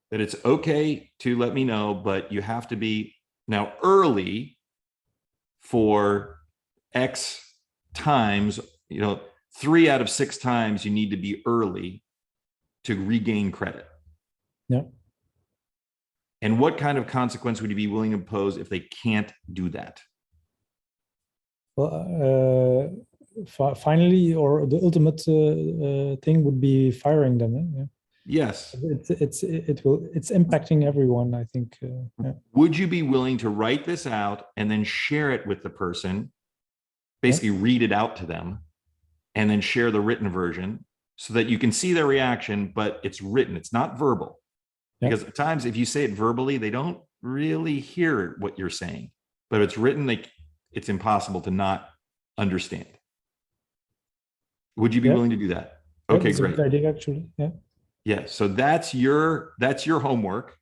That it's okay to let me know, but you have to be now early for X times, 3 out of 6 times you need to be early to regain credit. Yeah. And what kind of consequence would you be willing to impose if they can't do that? Well, finally, or the ultimate thing would be firing them. Yeah. Yes. It's impacting everyone, I think. Yeah. Would you be willing to write this out and then share it with the person, basically read it out to them, and then share the written version so that you can see their reaction, but it's written, it's not verbal. Yeah. Because at times if you say it verbally, they don't really hear what you're saying, but if it's written, it's impossible to not understand. Would you be willing to do that? Okay, that's great. a good idea, actually. Yeah. Yeah, so that's your homework.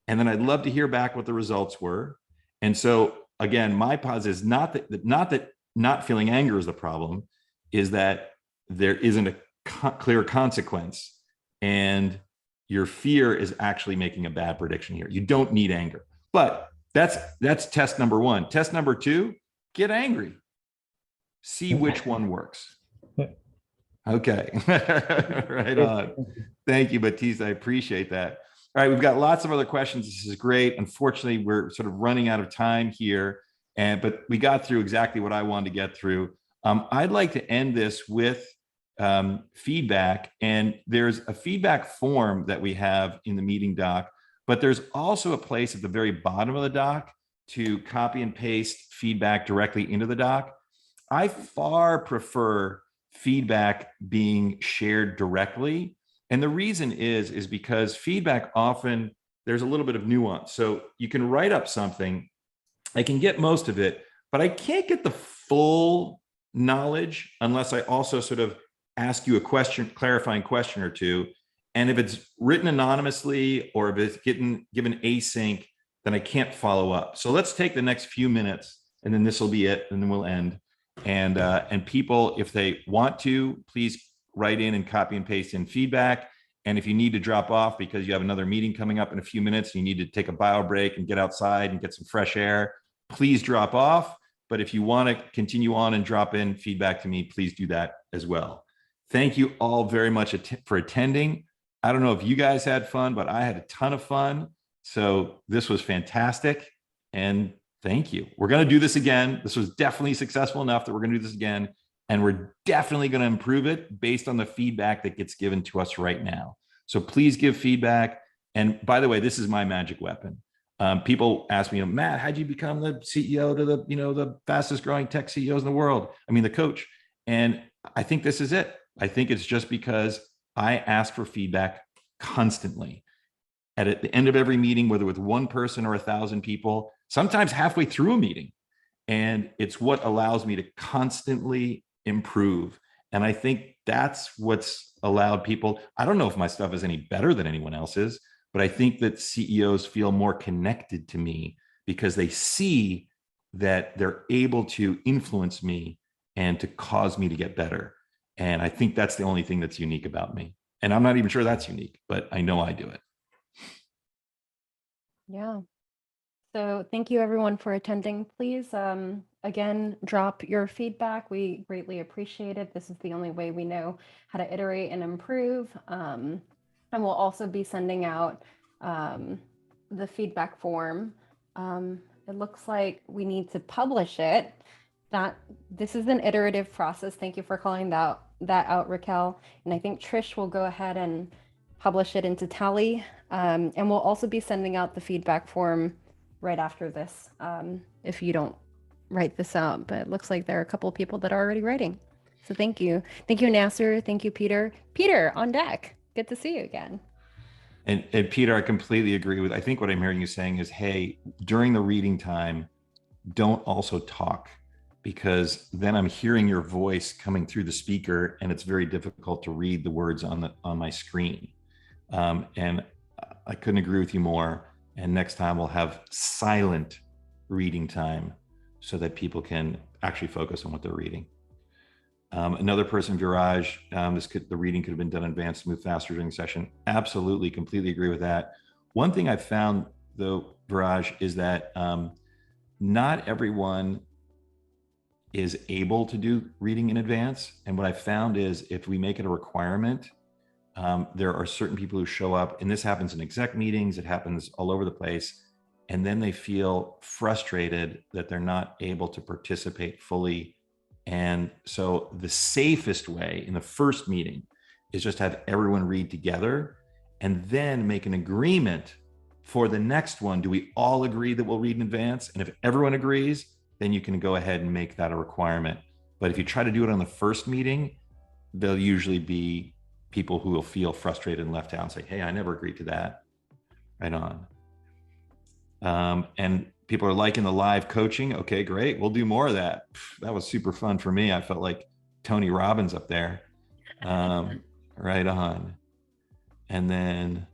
And then I'd love to hear back what the results were. And so again, my pause is not that not feeling anger is the problem, is that there isn't a clear consequence. And your fear is actually making a bad prediction here. You don't need anger. But that's test number 1. Test number 2, get angry. See which one works. Okay. Right on. Thank you, Baptiste. I appreciate that. All right, we've got lots of other questions. This is great. Unfortunately, we're sort of running out of time here, but we got through exactly what I wanted to get through. I'd like to end this with feedback, and there's a feedback form that we have in the meeting doc, but there's also a place at the very bottom of the doc to copy and paste feedback directly into the doc. I far prefer feedback being shared directly. And the reason is because feedback often, there's a little bit of nuance. So you can write up something, I can get most of it, but I can't get the full knowledge unless I also sort of ask you a clarifying question or two. And if it's written anonymously or if it's given async, then I can't follow up. So let's take the next few minutes and then this will be it, and then we'll end. And people, if they want to, please write in and copy and paste in feedback. And if you need to drop off because you have another meeting coming up in a few minutes, you need to take a bio break and get outside and get some fresh air, please drop off. But if you want to continue on and drop in feedback to me, please do that as well. Thank you all very much for attending. I don't know if you guys had fun, but I had a ton of fun. So this was fantastic. And thank you. We're going to do this again. This was definitely successful enough that we're going to do this again. And we're definitely going to improve it based on the feedback that gets given to us right now. So please give feedback. And by the way, this is my magic weapon. People ask me, Matt, how'd you become the CEO to the fastest growing tech CEOs in the world? I mean, the coach. And I think this is it. I think it's just because I ask for feedback constantly. at the end of every meeting, whether with one person or 1,000 people, sometimes halfway through a meeting. And it's what allows me to constantly improve. And I think that's what's allowed people. I don't know if my stuff is any better than anyone else's, but I think that CEOs feel more connected to me because they see that they're able to influence me and to cause me to get better. And I think that's the only thing that's unique about me. And I'm not even sure that's unique, but I know I do it. Yeah. So thank you everyone for attending. Please, again, drop your feedback. We greatly appreciate it. This is the only way we know how to iterate and improve. And we'll also be sending out the feedback form. It looks like we need to publish it. This is an iterative process. Thank you for calling that out, Raquel. And I think Trish will go ahead and publish it into Tally. And we'll also be sending out the feedback form right after this, if you don't write this out, but it looks like there are a couple of people that are already writing. So thank you. Thank you, Nasser. Thank you, Peter. Peter, on deck. Good to see you again. And Peter, I completely agree with, I think what I'm hearing you saying is, hey, during the reading time, don't also talk, because then I'm hearing your voice coming through the speaker and it's very difficult to read the words on my screen. And I couldn't agree with you more. And next time we'll have silent reading time so that people can actually focus on what they're reading. Another person, Viraj, the reading could have been done in advance to move faster during the session. Absolutely, completely agree with that. One thing I've found though, Viraj, is that not everyone is able to do reading in advance. And what I found is if we make it a requirement, there are certain people who show up, and this happens in exec meetings, it happens all over the place, and then they feel frustrated that they're not able to participate fully. And so the safest way in the first meeting is just have everyone read together and then make an agreement for the next one. Do we all agree that we'll read in advance? And if everyone agrees, then you can go ahead and make that a requirement. But if you try to do it on the first meeting, there'll usually be people who will feel frustrated and left out and say, hey, I never agreed to that. Right on. And people are liking the live coaching. Okay, great. We'll do more of that. That was super fun for me. I felt like Tony Robbins up there. Right on. And then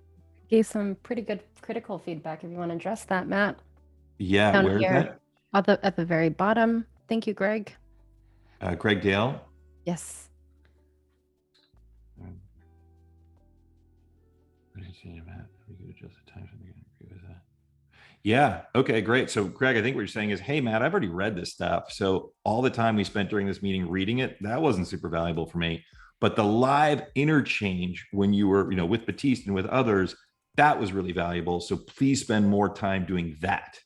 Gave some pretty good critical feedback if you want to address that, Matt. Yeah, Down where is here, that? at the very bottom. Thank you, Greg. Greg Dale. Yes. We could adjust the time. I agree with that. Yeah. Okay, great. So Greg, I think what you're saying is, hey, Matt, I've already read this stuff. So all the time we spent during this meeting reading it, that wasn't super valuable for me. But the live interchange when you were, with Baptiste and with others, that was really valuable. So please spend more time doing that.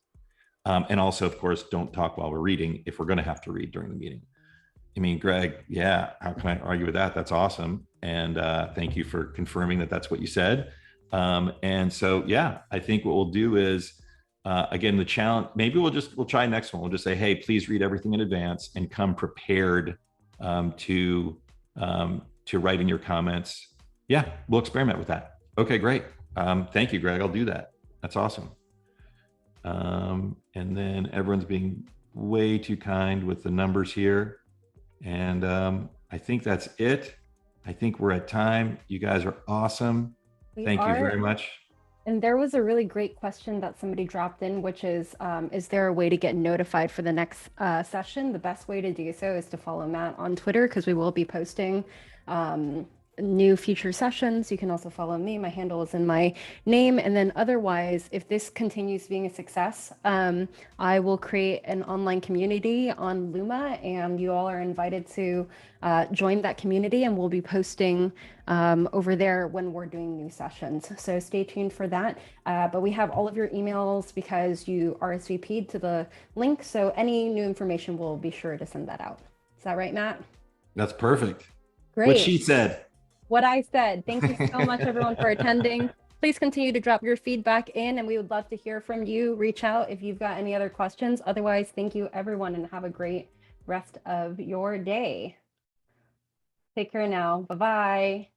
And also, of course, don't talk while we're reading if we're going to have to read during the meeting. I mean, Greg, yeah, how can I argue with that? That's awesome. And thank you for confirming that that's what you said. And so, yeah, I think what we'll do is, again, the challenge, maybe we'll try next one. We'll just say, hey, please read everything in advance and come prepared to write in your comments. Yeah, we'll experiment with that. Okay, great. Thank you, Greg. I'll do that. That's awesome. And then everyone's being way too kind with the numbers here. And I think that's it. I think we're at time. You guys are awesome. Thank you very much. And there was a really great question that somebody dropped in, which is there a way to get notified for the next session? The best way to do so is to follow Matt on Twitter, because we will be posting new future sessions. You can also follow me. My handle is in my name. And then otherwise, if this continues being a success, I will create an online community on Luma, and you all are invited to join that community, and we'll be posting over there when we're doing new sessions. So stay tuned for that. But we have all of your emails because you RSVP'd to the link. So any new information, we'll be sure to send that out. Is that right, Matt? That's perfect. Great. What she said. What I said. Thank you so much, everyone, for attending. Please continue to drop your feedback in, and we would love to hear from you. Reach out if you've got any other questions. Otherwise, thank you, everyone, and have a great rest of your day. Take care now. Bye-bye.